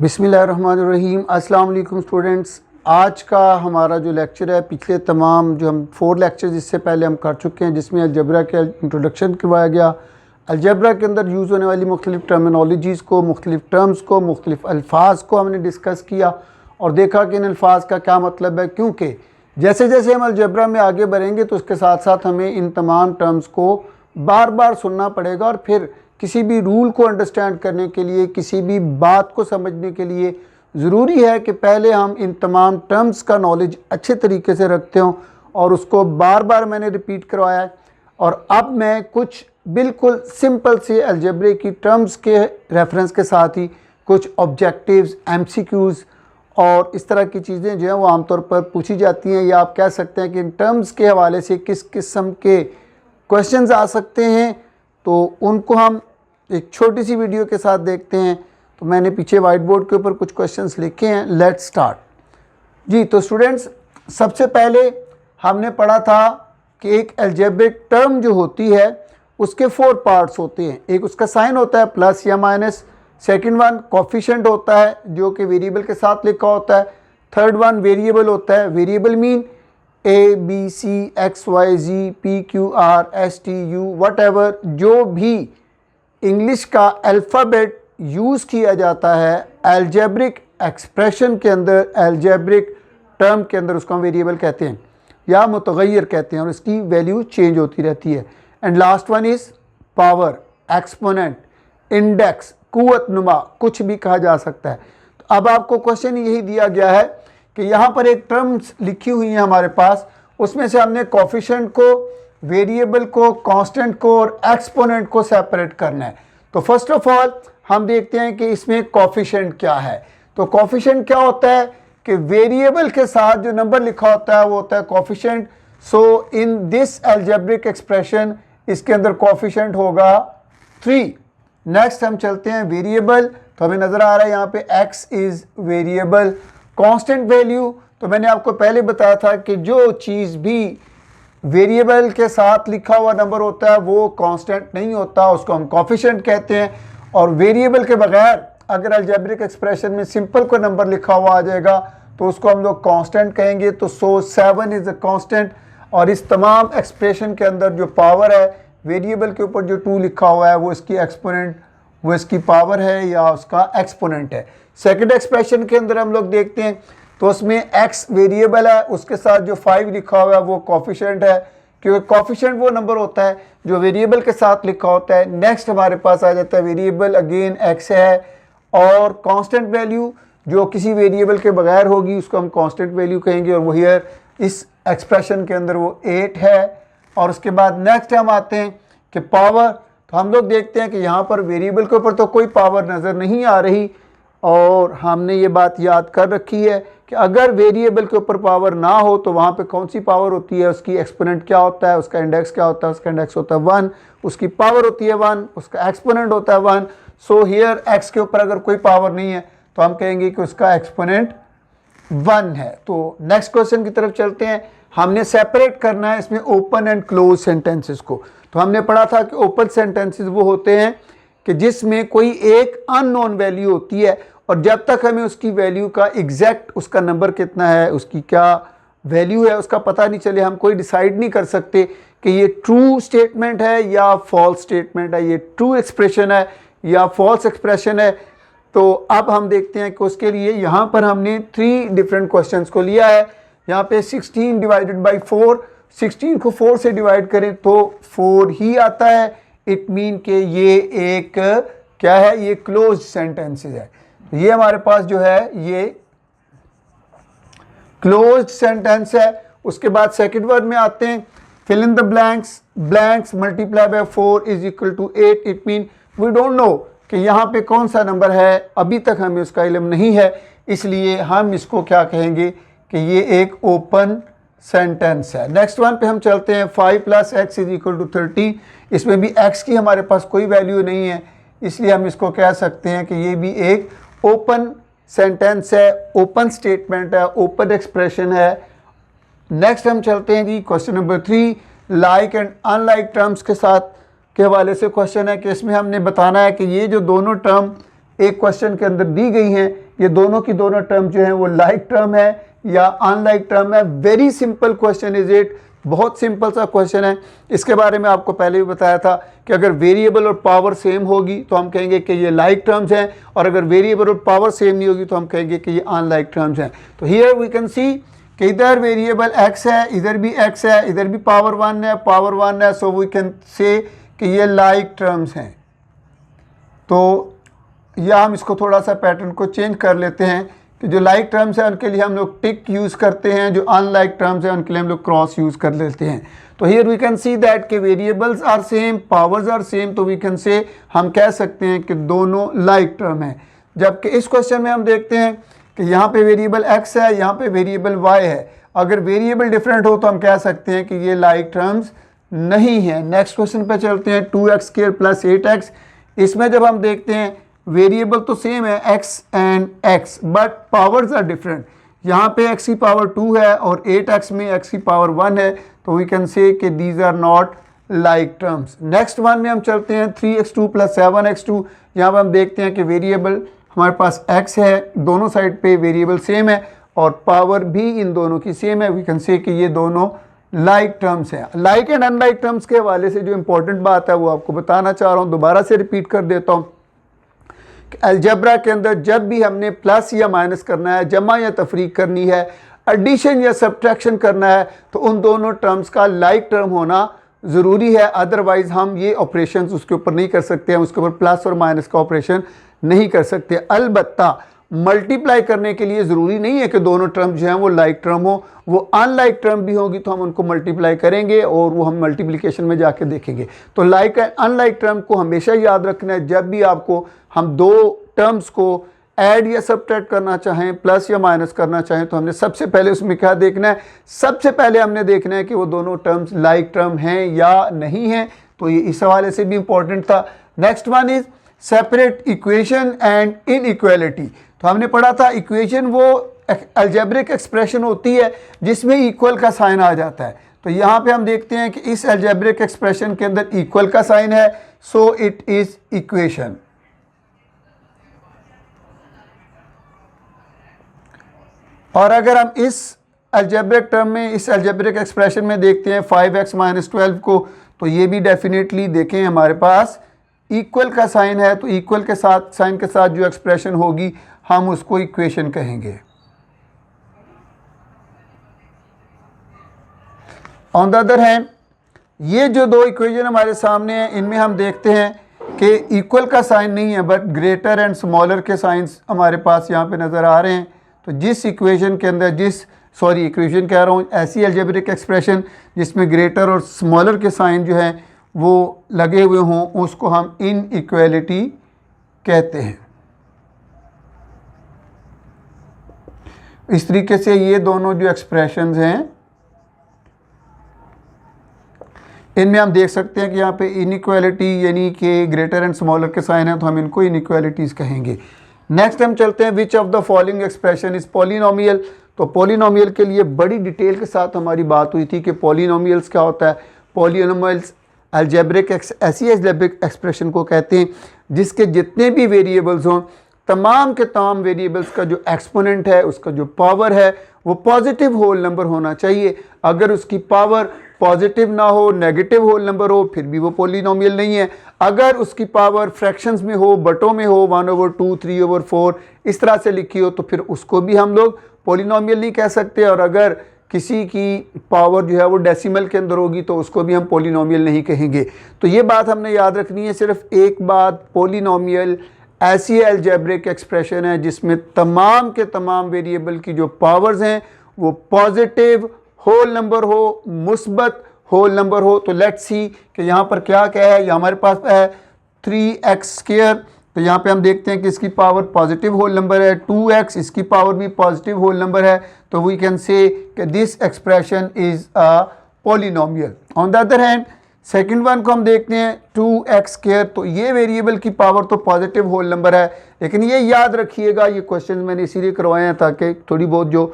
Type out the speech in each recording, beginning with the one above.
बिस्मिल्लाहिर्रहमानिर्रहीम। अस्सलाम वालेकुम स्टूडेंट्स। आज का हमारा जो लेक्चर है, पिछले तमाम जो हम 4 लेक्चर्स इससे पहले हम कर चुके हैं, जिसमें अलजबरा के इंट्रोडक्शन करवाया गया। अलजबरा के अंदर यूज़ होने वाली मुख्तलिफ़ टर्मिनोलॉजीज़ को, मुख्तलिफ़ टर्म्स को, मुख्तलिफ़ अल्फाज को हमने डिस्कस किया और देखा कि इन अल्फाज का क्या मतलब है, क्योंकि जैसे जैसे हम अलजबरा में आगे बढ़ेंगे तो उसके साथ साथ हमें इन तमाम टर्म्स को बार बार सुनना पड़ेगा और फिर किसी भी रूल को अंडरस्टैंड करने के लिए, किसी भी बात को समझने के लिए ज़रूरी है कि पहले हम इन तमाम टर्म्स का नॉलेज अच्छे तरीके से रखते हों, और उसको बार बार मैंने रिपीट करवाया है। और अब मैं कुछ बिल्कुल सिंपल से अलजेब्रे की टर्म्स के रेफरेंस के साथ ही कुछ ऑब्जेक्टिव्स, एमसीक्यूज़ और इस तरह की चीज़ें जो हैं वो आमतौर पर पूछी जाती हैं, या आप कह सकते हैं कि इन टर्म्स के हवाले से किस किस्म के क्वेश्चंस आ सकते हैं, तो उनको हम एक छोटी सी वीडियो के साथ देखते हैं। तो मैंने पीछे वाइट बोर्ड के ऊपर कुछ क्वेश्चंस लिखे हैं। लेट्स स्टार्ट जी। तो स्टूडेंट्स, सबसे पहले हमने पढ़ा था कि एक अलजेब्रिक टर्म जो होती है उसके 4 पार्ट्स होते हैं। एक उसका साइन होता है प्लस या माइनस, सेकंड वन कोफिशिएंट होता है जो कि वेरिएबल के साथ लिखा होता है, थर्ड वन वेरिएबल होता है। Variable mean A B C X Y G P Q R S T U whatever एवर, जो भी इंग्लिश का अल्फ़ाबेट यूज़ किया जाता है अलजेब्रिक एक्सप्रेशन के अंदर, अलजेब्रिक टर्म के अंदर, उसको हम वेरिएबल कहते हैं या मुतगय्यर कहते हैं, और इसकी वैल्यू चेंज होती रहती है। And last one is power, exponent, index, कुव्वत नुमा, कुछ भी कहा जा सकता है। तो अब आपको क्वेश्चन यही दिया गया है कि यहाँ पर एक टर्म्स लिखी हुई है हमारे पास, उसमें से हमने कोफिशिएंट को, वेरिएबल को, कांस्टेंट को और एक्सपोनेंट को सेपरेट करना है। तो फर्स्ट ऑफ ऑल हम देखते हैं कि इसमें कोफिशिएंट क्या है। तो कोफिशिएंट क्या होता है कि वेरिएबल के साथ जो नंबर लिखा होता है वो होता है coefficient. So in this algebraic expression इसके अंदर कोफिशिएंट होगा 3। नेक्स्ट हम चलते हैं वेरिएबल। तो हमें नज़र आ रहा है यहाँ पे x is variable. Constant value, तो मैंने आपको पहले बताया था कि जो चीज़ भी वेरिएबल के साथ लिखा हुआ नंबर होता है वो कांस्टेंट नहीं होता, उसको हम कोफिशिएंट कहते हैं। और वेरिएबल के बगैर अगर अलजेब्रिक एक्सप्रेशन में सिंपल कोई नंबर लिखा हुआ आ जाएगा तो उसको हम लोग कांस्टेंट कहेंगे। तो 7 इज़ अ कांस्टेंट। और इस तमाम एक्सप्रेशन के अंदर जो पावर है, वेरिएबल के ऊपर जो 2 लिखा हुआ है वो इसकी एक्सपोनेंट, वो इसकी पावर है या उसका एक्सपोनेंट है। सेकंड एक्सप्रेशन के अंदर हम लोग देखते हैं तो उसमें x वेरिएबल है, उसके साथ जो 5 लिखा हुआ है वो कोफिशिएंट है, क्योंकि कोफिशिएंट वो नंबर होता है जो वेरिएबल के साथ लिखा होता है। नेक्स्ट हमारे पास आ जाता है वेरिएबल, अगेन x है, और कांस्टेंट वैल्यू जो किसी वेरिएबल के बगैर होगी उसको हम कांस्टेंट वैल्यू कहेंगे, और वही है इस एक्सप्रेशन के अंदर वो 8 है। और उसके बाद नेक्स्ट हम आते हैं कि पावर। तो हम लोग देखते हैं कि यहाँ पर वेरिएबल के ऊपर तो कोई पावर नज़र नहीं आ रही, और हमने ये बात याद कर रखी है कि अगर वेरिएबल के ऊपर पावर ना हो तो वहाँ पे कौन सी पावर होती है, उसकी एक्सपोनेंट क्या होता है, उसका इंडेक्स क्या होता है, उसका इंडेक्स होता है 1, उसकी पावर होती है 1, उसका एक्सपोनेंट होता है 1। सो हियर x के ऊपर अगर कोई पावर नहीं है तो हम कहेंगे कि उसका एक्सपोनेंट 1 है। तो नेक्स्ट क्वेश्चन की तरफ चलते हैं। हमने सेपरेट करना है इसमें ओपन एंड क्लोज सेंटेंसेस को। तो हमने पढ़ा था कि ओपन सेंटेंसेस वो होते हैं कि जिसमें कोई एक अननोन वैल्यू होती है, और जब तक हमें उसकी वैल्यू का एग्जैक्ट, उसका नंबर कितना है, उसकी क्या वैल्यू है, उसका पता नहीं चले, हम कोई डिसाइड नहीं कर सकते कि ये ट्रू स्टेटमेंट है या फॉल्स स्टेटमेंट है, ये ट्रू एक्सप्रेशन है या फॉल्स एक्सप्रेशन है। तो अब हम देखते हैं कि उसके लिए यहाँ पर हमने 3 डिफरेंट क्वेश्चंस को लिया है। यहाँ पे 16 डिवाइडेड बाई 4, 16 को 4 से डिवाइड करें तो 4 ही आता है। इट मीन कि ये एक क्या है, ये क्लोज सेंटेंसेस है। ये हमारे पास जो है ये क्लोज्ड सेंटेंस है। उसके बाद सेकंड वर्ड में आते हैं, fill in the blanks, blanks multiply by 4 is equal to 8। It mean we don't know कि यहाँ पे कौन सा नंबर है, अभी तक हमें उसका इल्म नहीं है, इसलिए हम इसको क्या कहेंगे कि ये एक ओपन सेंटेंस है। नेक्स्ट वन पे हम चलते हैं, 5 + x इज इक्वल टू 30। इसमें भी x की हमारे पास कोई वैल्यू नहीं है, इसलिए हम इसको कह सकते हैं कि ये भी एक ओपन सेंटेंस है, ओपन स्टेटमेंट है, ओपन एक्सप्रेशन है। नेक्स्ट हम चलते हैं जी question number 3, like and unlike terms के साथ के हवाले से क्वेश्चन है कि इसमें हमने बताना है कि ये जो दोनों टर्म एक क्वेश्चन के अंदर दी गई हैं, ये दोनों की दोनों टर्म जो है वो लाइक टर्म है या अनलाइक टर्म है। Very simple question is it, बहुत सिंपल सा क्वेश्चन है। इसके बारे में आपको पहले भी बताया था कि अगर वेरिएबल और पावर सेम होगी तो हम कहेंगे कि ये लाइक टर्म्स हैं, और अगर वेरिएबल और पावर सेम नहीं होगी तो हम कहेंगे कि ये अनलाइक टर्म्स हैं। तो हियर वी कैन सी कि इधर वेरिएबल x है, इधर भी x है, इधर भी पावर 1 है, पावर 1 है, सो वी कैन से कि ये लाइक टर्म्स हैं। तो या हम इसको थोड़ा सा पैटर्न को चेंज कर लेते हैं कि जो लाइक टर्म्स हैं उनके लिए हम लोग टिक यूज़ करते हैं, जो अनलाइक टर्म्स हैं उनके लिए हम लोग क्रॉस यूज़ कर लेते हैं। तो here we can see that के variables are same, powers are same, तो वी कैन से हम कह सकते हैं कि दोनों लाइक टर्म हैं। जबकि इस क्वेश्चन में हम देखते हैं कि यहाँ पे वेरिएबल x है, यहाँ पे वेरिएबल y है। अगर वेरिएबल डिफरेंट हो तो हम कह सकते हैं कि ये लाइक टर्म्स नहीं है। नेक्स्ट क्वेश्चन पे चलते हैं, 2x² + 8x। इसमें जब हम देखते हैं वेरिएबल तो सेम है x and x, but powers are different. यहाँ पे x की पावर 2 है और 8x में x की पावर 1 है, तो वी कैन से कि these are not like terms. Next one में हम चलते हैं 3x2 + 7x2। यहाँ पर हम देखते हैं कि वेरिएबल हमारे पास x है, दोनों साइड पे वेरिएबल सेम है और पावर भी इन दोनों की सेम है। वी कैन से कि ये दोनों लाइक टर्म्स हैं। लाइक एंड अनलाइक टर्म्स के हवाले से जो इंपॉर्टेंट बात है वो आपको बताना चाह रहा हूँ, दोबारा से रिपीट कर देता हूँ। अलजेब्रा के अंदर जब भी हमने प्लस या माइनस करना है, जमा या तफरीक करनी है, एडिशन या सब्ट्रैक्शन करना है, तो उन दोनों टर्म्स का लाइक टर्म होना ज़रूरी है। अदरवाइज़ हम ये ऑपरेशंस उसके ऊपर नहीं कर सकते, हम उसके ऊपर प्लस और माइनस का ऑपरेशन नहीं कर सकते। अलबत्ता मल्टीप्लाई करने के लिए ज़रूरी नहीं है कि दोनों टर्म जो हैं वो लाइक टर्म हो, वो अनलाइक टर्म भी होगी तो हम उनको मल्टीप्लाई करेंगे और वो हम मल्टीप्लिकेशन में जाके देखेंगे। तो लाइक एंड अनलाइक टर्म को हमेशा याद रखना है। जब भी आपको हम दो टर्म्स को ऐड या सब्ट्रैक्ट करना चाहें, प्लस या माइनस करना चाहें, तो हमने सबसे पहले उसमें क्या देखना है, सबसे पहले हमने देखना है कि वो दोनों टर्म्स लाइक टर्म हैं या नहीं हैं। तो ये इस हवाले से भी इंपॉर्टेंट था। Next one is separate equation and inequality. तो हमने पढ़ा था इक्वेशन वो अलजेब्रिक एक्सप्रेशन होती है जिसमें इक्वल का साइन आ जाता है। तो यहाँ पे हम देखते हैं कि इस अलजेब्रिक एक्सप्रेशन के अंदर इक्वल का साइन है, सो इट इज इक्वेशन। और अगर हम इस अलजेब्रिक टर्म में, इस अलजेब्रिक एक्सप्रेशन में देखते हैं 5x - 12 को, तो ये भी डेफिनेटली देखें हमारे पास इक्वल का साइन है। तो इक्वल के साथ, साइन के साथ जो एक्सप्रेशन होगी हम उसको इक्वेशन कहेंगे। ऑन द अदर हैंड ये जो दो इक्वेशन हमारे सामने हैं, इनमें हम देखते हैं कि इक्वल का साइन नहीं है बट ग्रेटर एंड स्मॉलर के साइंस हमारे पास यहाँ पे नज़र आ रहे हैं। तो जिस इक्वेशन के अंदर इक्वेशन कह रहा हूँ, ऐसी अलजेब्रिक एक्सप्रेशन जिसमें ग्रेटर और स्मॉलर के साइन जो हैं वो लगे हुए हों, उसको हम इनइक्वालिटी कहते हैं। इस तरीके से ये दोनों जो एक्सप्रेशंस हैं इनमें हम देख सकते हैं कि यहाँ पे इनइक्वालिटी यानी कि ग्रेटर एंड स्मॉलर के साइन है, तो हम इनको इनइक्वालिटीज़ कहेंगे। नेक्स्ट हम चलते हैं, which of the following expression is polynomial. तो पॉलिनोमियल के लिए बड़ी डिटेल के साथ हमारी बात हुई थी कि पॉलिनोमियल्स क्या होता है। पॉलिनोमियल्स अलजेब्रिक ऐसी अलजेब्रिक एक्सप्रेशन को कहते हैं जिसके जितने भी वेरिएबल्स हों, तमाम के तमाम वेरिएबल्स का जो एक्सपोनेंट है, उसका जो पावर है, वो पॉजिटिव होल नंबर होना चाहिए। अगर उसकी पावर पॉजिटिव ना हो, नेगेटिव होल नंबर हो, फिर भी वो पॉलिनोमियल नहीं है। अगर उसकी पावर फ्रैक्शंस में हो, बटों में हो, 1/2, 3/4 इस तरह से लिखी हो, तो फिर उसको भी हम लोग पॉलिनोमियल नहीं कह सकते। और अगर किसी की पावर जो है वो डेसिमल के अंदर होगी तो उसको भी हम पॉलिनोमियल नहीं कहेंगे। तो ये बात हमने याद रखनी है। सिर्फ एक बात, पॉलिनोमियल ऐसी अलजेब्रिक एक्सप्रेशन है जिसमें तमाम के तमाम वेरिएबल की जो पावर्स हैं वो पॉजिटिव होल नंबर हो, मुस्बत होल नंबर हो। तो लेट्स सी कि यहाँ पर क्या है, यहाँ हमारे पास है 3x²। तो यहाँ पे हम देखते हैं कि इसकी पावर पॉजिटिव होल नंबर है, 2x इसकी पावर भी पॉजिटिव होल नंबर है। तो वी कैन से कि this expression is a polynomial. On the other hand second one को हम देखते हैं 2x²। तो ये वेरिएबल की पावर तो पॉजिटिव होल नंबर है, लेकिन ये याद रखिएगा, ये क्वेश्चन मैंने इसीलिए करवाए हैं ताकि थोड़ी बहुत जो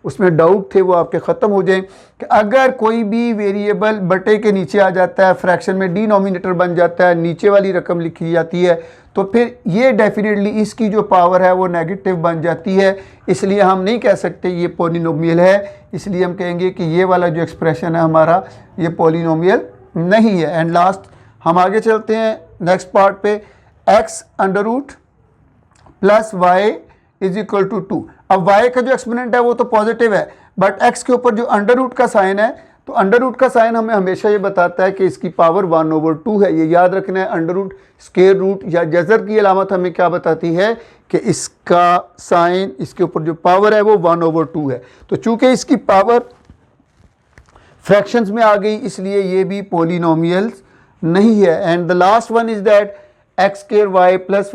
उसमें डाउट थे वो आपके ख़त्म हो जाएं कि अगर कोई भी वेरिएबल बटे के नीचे आ जाता है, फ्रैक्शन में डिनोमिनेटर बन जाता है, नीचे वाली रकम लिखी जाती है, तो फिर ये डेफिनेटली इसकी जो पावर है वो नेगेटिव बन जाती है। इसलिए हम नहीं कह सकते ये पॉलिनोमियल है, इसलिए हम कहेंगे कि ये वाला जो एक्सप्रेशन है हमारा ये पॉलिनोमियल नहीं है। एंड लास्ट हम आगे चलते हैं नेक्स्ट पार्ट पे, x under root plus Y is equal to 2। अब y का जो एक्सपोनेंट है वो तो पॉजिटिव है, बट x के ऊपर जो अंडर रूट का साइन है, तो अंडर रूट का साइन हमें हमेशा ये बताता है कि इसकी पावर 1/2 है। ये याद रखना है, अंडर रूट, स्क्वायर रूट या जज़र की अलामत हमें क्या बताती है कि इसका साइन, इसके ऊपर जो पावर है वो 1/2 है। तो चूंकि इसकी पावर फ्रैक्शंस में आ गई इसलिए ये भी पॉलिनोमियल्स नहीं है। And the last one is that X square Y plus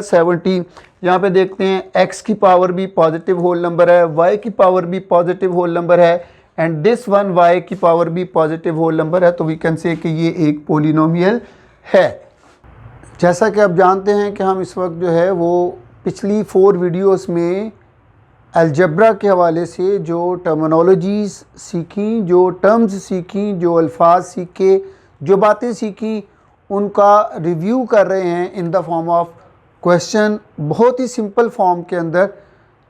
17। यहाँ पे देखते हैं x की पावर भी पॉजिटिव होल नंबर है, y की पावर भी पॉजिटिव होल नंबर है, एंड दिस वन y की पावर भी पॉजिटिव होल नंबर है। तो वी कैन से कि ये एक पॉलिनोमियल है। जैसा कि आप जानते हैं कि हम इस वक्त जो है वो पिछली 4 वीडियोस में अलजेब्रा के हवाले से जो टर्मिनोलॉजीज़ सीखी, जो टर्म्स सीखी, जो अल्फाज सीखे, जो बातें सीखी, उनका रिव्यू कर रहे हैं in the form of question, बहुत ही सिंपल फॉर्म के अंदर।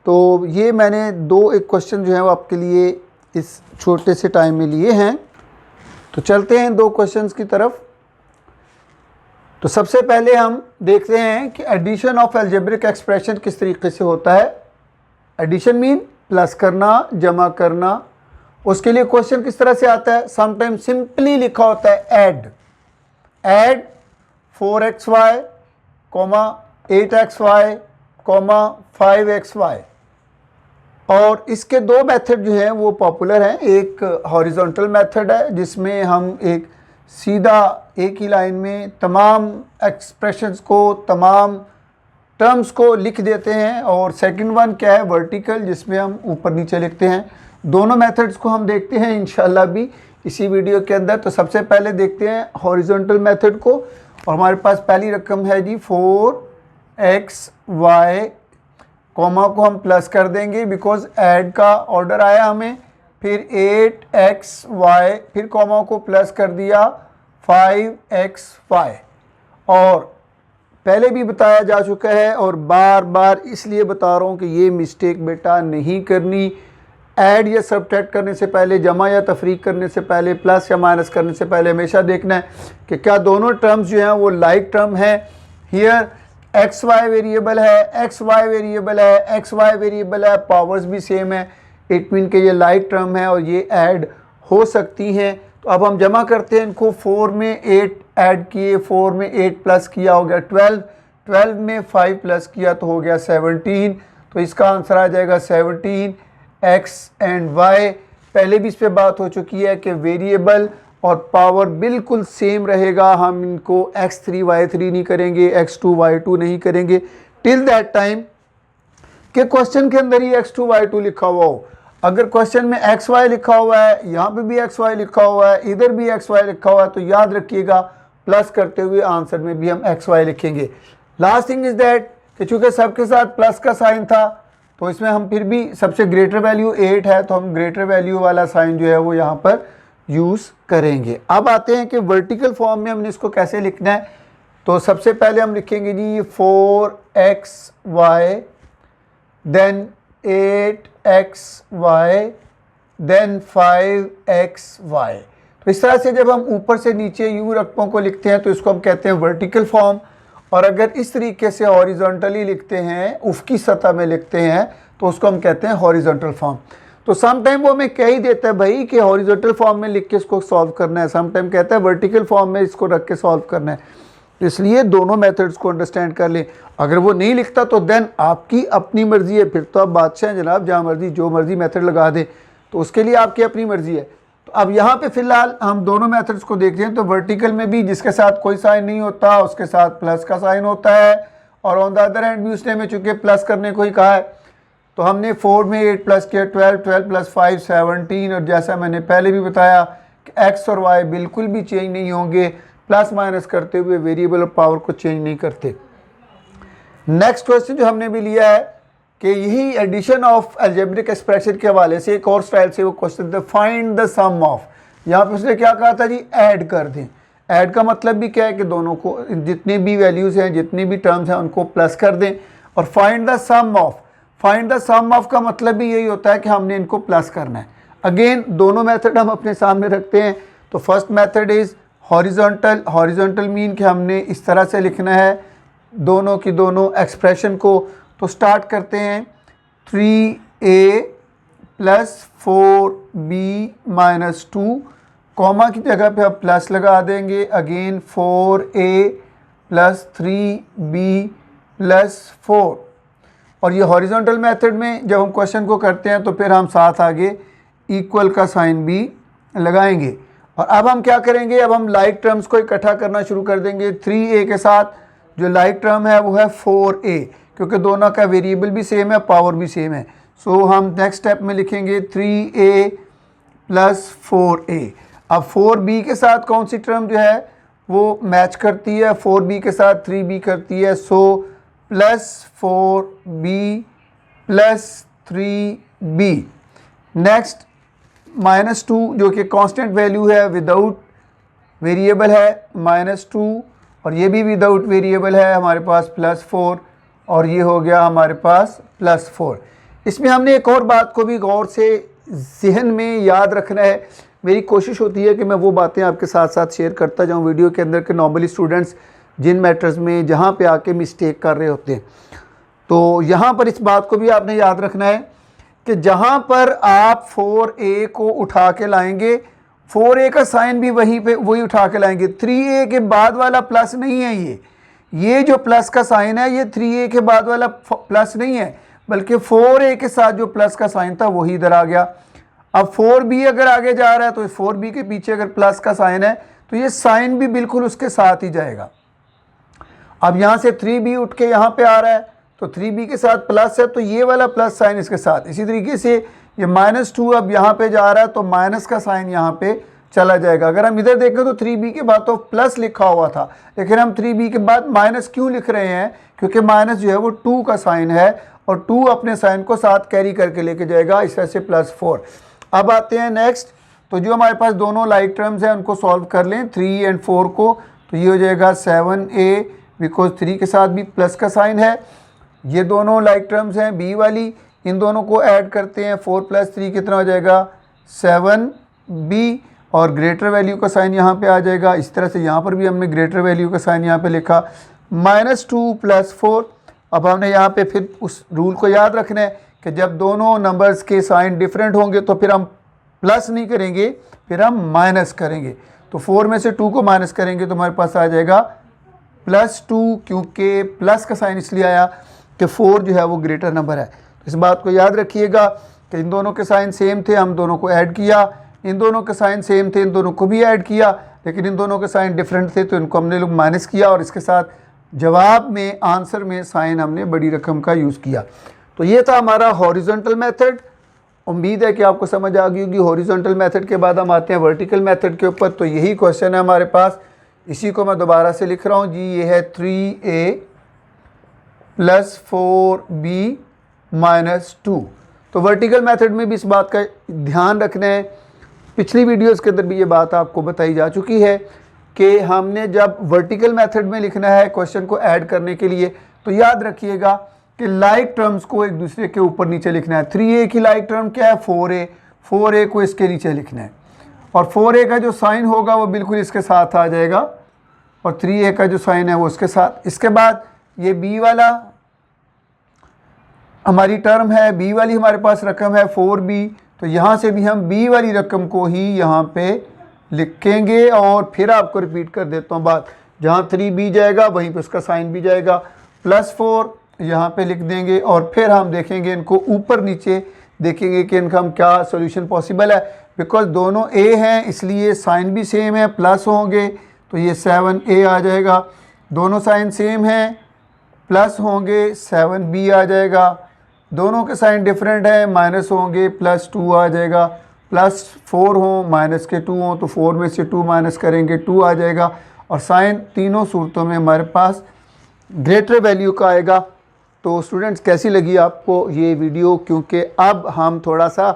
तो ये मैंने एक क्वेश्चन जो है वो आपके लिए इस छोटे से टाइम में लिए हैं। तो चलते हैं 2 क्वेश्चंस की तरफ। तो सबसे पहले हम देखते हैं कि एडिशन ऑफ अलजेब्रिक एक्सप्रेशन किस तरीके से होता है। एडिशन मीन प्लस करना, जमा करना। उसके लिए क्वेश्चन किस तरह से आता है, समटाइम सिंपली लिखा होता है ऐड 4xy, 8xy, 5xy। और इसके 2 मेथड जो हैं वो पॉपुलर हैं। एक हॉरिजॉन्टल मेथड है जिसमें हम एक सीधा एक ही लाइन में तमाम एक्सप्रेशंस को, तमाम टर्म्स को लिख देते हैं, और सेकंड वन क्या है, वर्टिकल, जिसमें हम ऊपर नीचे लिखते हैं। दोनों मेथड्स को हम देखते हैं इंशाल्लाह भी इसी वीडियो के अंदर। तो सबसे पहले देखते हैं हॉरिजॉन्टल मेथड को, और हमारे पास पहली रकम है जी 4xy, कॉमा को हम प्लस कर देंगे बिकॉज ऐड का ऑर्डर आया हमें, फिर 8xy, फिर कॉमा को प्लस कर दिया 5xy। और पहले भी बताया जा चुका है और बार बार इसलिए बता रहा हूँ कि ये मिस्टेक बेटा नहीं करनी। ऐड या सब्ट्रैक्ट करने से पहले, जमा या तफरीक करने से पहले, प्लस या माइनस करने से पहले हमेशा देखना है कि क्या दोनों टर्म्स जो हैं वो लाइक टर्म है। हियर xy वेरिएबल है, xy वेरिएबल है, xy वेरिएबल है, पावर्स भी सेम है, इट मीन के ये लाइक टर्म है और ये ऐड हो सकती हैं। तो अब हम जमा करते हैं इनको। 4 में 8 ऐड किए, 4 में 8 प्लस किया, हो गया 12, 12 में 5 प्लस किया तो हो गया 17। तो इसका आंसर आ जाएगा 17। x एंड y, पहले भी इस पर बात हो चुकी है कि वेरिएबल और पावर बिल्कुल सेम रहेगा। हम इनको x3 y3 नहीं करेंगे, x2 y2 नहीं करेंगे टिल दैट टाइम कि क्वेश्चन के अंदर ही x2 y2 लिखा हुआ हो। अगर क्वेश्चन में xy लिखा हुआ है, यहाँ पे भी xy लिखा हुआ है, इधर भी xy लिखा हुआ है, तो याद रखिएगा प्लस करते हुए आंसर में भी हम xy लिखेंगे। लास्ट थिंग इज दैट कि चूँकि सबके साथ प्लस का साइन था तो इसमें हम फिर भी सबसे ग्रेटर वैल्यू 8 है तो हम ग्रेटर वैल्यू वाला साइन जो है वो यहाँ पर यूज़ करेंगे। अब आते हैं कि वर्टिकल फॉर्म में हमने इसको कैसे लिखना है। तो सबसे पहले हम लिखेंगे जी 4xy, then 8xy, then 5xy। तो इस तरह से जब हम ऊपर से नीचे यू रकमों को लिखते हैं तो इसको हम कहते हैं वर्टिकल फॉर्म। और अगर इस तरीके से हॉरिजॉन्टली लिखते हैं, उफ़की सतह में लिखते हैं, तो उसको हम कहते हैं हॉरिजॉन्टल फॉर्म। तो सम टाइम वो हमें कह ही देता है भाई कि हॉरिजॉन्टल फॉर्म में लिख के इसको सॉल्व करना है, सम टाइम कहता है वर्टिकल फॉर्म में इसको रख के सॉल्व करना है। इसलिए दोनों मेथड्स को अंडरस्टैंड कर लें। अगर वो नहीं लिखता तो देन आपकी अपनी मर्ज़ी है, फिर तो आप बादशाह हैं जनाब, जहाँ मर्ज़ी जो मर्ज़ी मेथड लगा दें, तो उसके लिए आपकी अपनी मर्ज़ी है। तो अब यहाँ पे फ़िलहाल हम दोनों मेथड्स को देखते हैं। तो वर्टिकल में भी जिसके साथ कोई साइन नहीं होता उसके साथ प्लस का साइन होता है, और ऑन द अदर हैंड भी उसने में चूँकि प्लस करने को ही कहा है तो हमने 4 में 8 प्लस किया, 12, 12 प्लस 5 17। और जैसा मैंने पहले भी बताया कि x और y बिल्कुल भी चेंज नहीं होंगे, प्लस माइनस करते हुए वेरिएबल और पावर को चेंज नहीं करते। नेक्स्ट क्वेश्चन जो हमने भी लिया है कि यही एडिशन ऑफ अलजेब्रिक एक्सप्रेशन के हवाले से एक और स्टाइल से वो क्वेश्चन था, फाइंड द सम ऑफ। यहाँ पे उसने क्या कहा था जी, ऐड कर दें। ऐड का मतलब भी क्या है कि दोनों को जितनी भी वैल्यूज़ हैं, जितनी भी टर्म्स हैं, उनको प्लस कर दें। और find the sum of, find the sum of का मतलब भी यही होता है कि हमने इनको प्लस करना है। अगेन दोनों मेथड हम अपने सामने रखते हैं। तो first method is horizontal. Horizontal mean कि हमने इस तरह से लिखना है दोनों की दोनों एक्सप्रेशन को। तो स्टार्ट करते हैं 3a plus 4b minus 2, comma की जगह पे आप प्लस लगा देंगे। Again 4a plus 3b plus 4। और ये हॉरिजॉन्टल मेथड में जब हम क्वेश्चन को करते हैं तो फिर हम साथ आगे इक्वल का साइन भी लगाएंगे। और अब हम क्या करेंगे, अब हम लाइक टर्म्स को इकट्ठा करना शुरू कर देंगे। 3a के साथ जो लाइक टर्म है वो है 4a, क्योंकि दोनों का वेरिएबल भी सेम है, पावर भी सेम है। सो हम नेक्स्ट स्टेप में लिखेंगे 3a प्लस 4a। अब 4b के साथ कौन सी टर्म जो है वो मैच करती है, 4b के साथ 3b करती है। So plus 4b plus 3b। Next -2 जो कि कांस्टेंट वैल्यू है, विदाउट वेरिएबल है -2, और ये भी विदाउट वेरिएबल है हमारे पास +4, और ये हो गया हमारे पास +4। इसमें हमने एक और बात को भी गौर से जहन में याद रखना है। मेरी कोशिश होती है कि मैं वो बातें आपके साथ साथ शेयर करता जाऊँ वीडियो के अंदर, के नॉर्मली स्टूडेंट्स जिन मैटर्स में जहाँ पे आके मिस्टेक कर रहे होते हैं। तो यहाँ पर इस बात को भी आपने याद रखना है कि जहाँ पर आप 4a को उठा के लाएंगे, 4a का साइन भी वहीं पे वही उठा के लाएंगे। 3a के बाद वाला प्लस नहीं है, ये जो प्लस का साइन है ये 3a के बाद वाला प्लस नहीं है, बल्कि 4a के साथ जो प्लस का साइन था वही इधर आ गया। अब 4b अगर आगे जा रहा है तो 4b के पीछे अगर प्लस का साइन है तो ये साइन भी बिल्कुल उसके साथ ही जाएगा। अब यहाँ से 3b उठ के यहाँ पे आ रहा है तो 3b के साथ प्लस है तो ये वाला प्लस साइन इसके साथ। इसी तरीके से ये -2 अब यहाँ पे जा रहा है तो माइनस का साइन यहाँ पे चला जाएगा। अगर हम इधर देखें तो 3b के बाद तो प्लस लिखा हुआ था, लेकिन हम 3b के बाद माइनस क्यों लिख रहे हैं, क्योंकि माइनस जो है वो 2 का साइन है और 2 अपने साइन को साथ कैरी करके लेके जाएगा, इस तरह से +4। अब आते हैं नेक्स्ट। तो जो हमारे पास दोनों लाइक टर्म्स हैं उनको सॉल्व कर लें, 3 और 4 को। तो ये हो जाएगा 7a, बिकॉज 3 के साथ भी प्लस का साइन है। ये दोनों लाइक टर्म्स हैं b वाली, इन दोनों को ऐड करते हैं, 4 + 3 कितना हो जाएगा 7b, और ग्रेटर वैल्यू का साइन यहाँ पे आ जाएगा। इस तरह से यहाँ पर भी हमने ग्रेटर वैल्यू का साइन यहाँ पे लिखा, -2 + 4। अब हमने यहाँ पे फिर उस रूल को याद रखना है कि जब दोनों नंबर्स के साइन डिफरेंट होंगे तो फिर हम प्लस नहीं करेंगे, फिर हम माइनस करेंगे। तो 4 में से 2 को माइनस करेंगे तो हमारे पास आ जाएगा +2, क्योंकि प्लस का साइन इसलिए आया कि 4 जो है वो ग्रेटर नंबर है। तो इस बात को याद रखिएगा कि इन दोनों के साइन सेम थे, हम दोनों को ऐड किया, इन दोनों के साइन सेम थे, इन दोनों को भी ऐड किया, लेकिन इन दोनों के साइन डिफरेंट थे तो इनको हमने लोग माइनस किया, और इसके साथ जवाब में आंसर में साइन हमने बड़ी रकम का यूज़ किया। तो ये था हमारा हॉरिजॉन्टल मेथड। उम्मीद है कि आपको समझ आ गई होगी। हॉरिजॉन्टल मेथड के बाद हम आते हैं वर्टिकल मेथड के ऊपर। तो यही क्वेश्चन है हमारे पास, इसी को मैं दोबारा से लिख रहा हूँ जी। ये है 3a + 4b - 2। तो वर्टिकल मेथड में भी इस बात का ध्यान रखना है, पिछली वीडियोस के अंदर भी ये बात आपको बताई जा चुकी है कि हमने जब वर्टिकल मेथड में लिखना है क्वेश्चन को ऐड करने के लिए, तो याद रखिएगा कि लाइक टर्म्स को एक दूसरे के ऊपर नीचे लिखना है। 3a की लाइक टर्म क्या है 4a, 4a को इसके नीचे लिखना है, और 4a का जो साइन होगा वो बिल्कुल इसके साथ आ जाएगा, और 3a का जो साइन है वो उसके साथ। इसके बाद ये b वाला हमारी टर्म है, b वाली हमारे पास रकम है 4b, तो यहाँ से भी हम b वाली रकम को ही यहाँ पे लिखेंगे। और फिर आपको रिपीट कर देता हूँ बात, जहाँ 3b जाएगा वहीं पे उसका साइन भी जाएगा, +4 यहाँ पे लिख देंगे, और फिर हम देखेंगे इनको ऊपर नीचे देखेंगे कि इनका हम क्या सोल्यूशन पॉसिबल है। बिकॉज दोनों a हैं इसलिए साइन भी सेम है, प्लस होंगे तो ये 7a आ जाएगा। दोनों साइन सेम हैं, प्लस होंगे 7b आ जाएगा। दोनों के साइन डिफरेंट हैं, माइनस होंगे +2 आ जाएगा। +4 हों माइनस के 2 हों तो 4 में से 2 माइनस करेंगे 2 आ जाएगा। और साइन तीनों सूरतों में हमारे पास ग्रेटर वैल्यू का आएगा, तो स्टूडेंट्स कैसी लगी आपको ये वीडियो, क्योंकि अब हम थोड़ा सा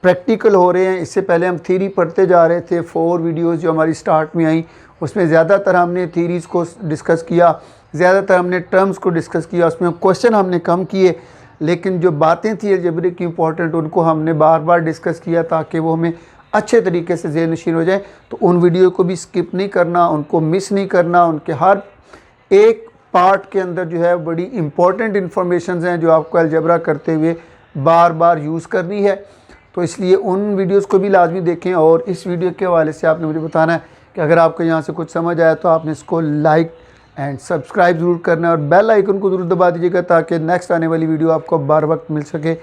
प्रैक्टिकल हो रहे हैं। इससे पहले हम थ्योरी पढ़ते जा रहे थे। 4 वीडियोस जो हमारी स्टार्ट में आई उसमें ज़्यादातर हमने थ्योरीज़ को डिस्कस किया, ज़्यादातर हमने टर्म्स को डिस्कस किया, उसमें क्वेश्चन हमने कम किए, लेकिन जो बातें थी अलजेब्रिक की इंपॉर्टेंट उनको हमने बार बार डिस्कस किया ताकि वो हमें अच्छे तरीके से ज़हन नशीन हो जाए। तो उन वीडियो को भी स्किप नहीं करना, उनको मिस नहीं करना। उनके हर एक पार्ट के अंदर जो है बड़ी इंपॉर्टेंट इन्फॉर्मेशन हैं जो आपको अलजेब्रा करते हुए बार बार यूज़ करनी है। तो इसलिए उन वीडियोस को भी लाजमी देखें। और इस वीडियो के हवाले से आपने मुझे बताना है कि अगर आपको यहाँ से कुछ समझ आया तो आपने इसको लाइक एंड सब्सक्राइब ज़रूर करना है और बेल आइकन को ज़रूर दबा दीजिएगा ताकि नेक्स्ट आने वाली वीडियो आपको बार वक्त मिल सके।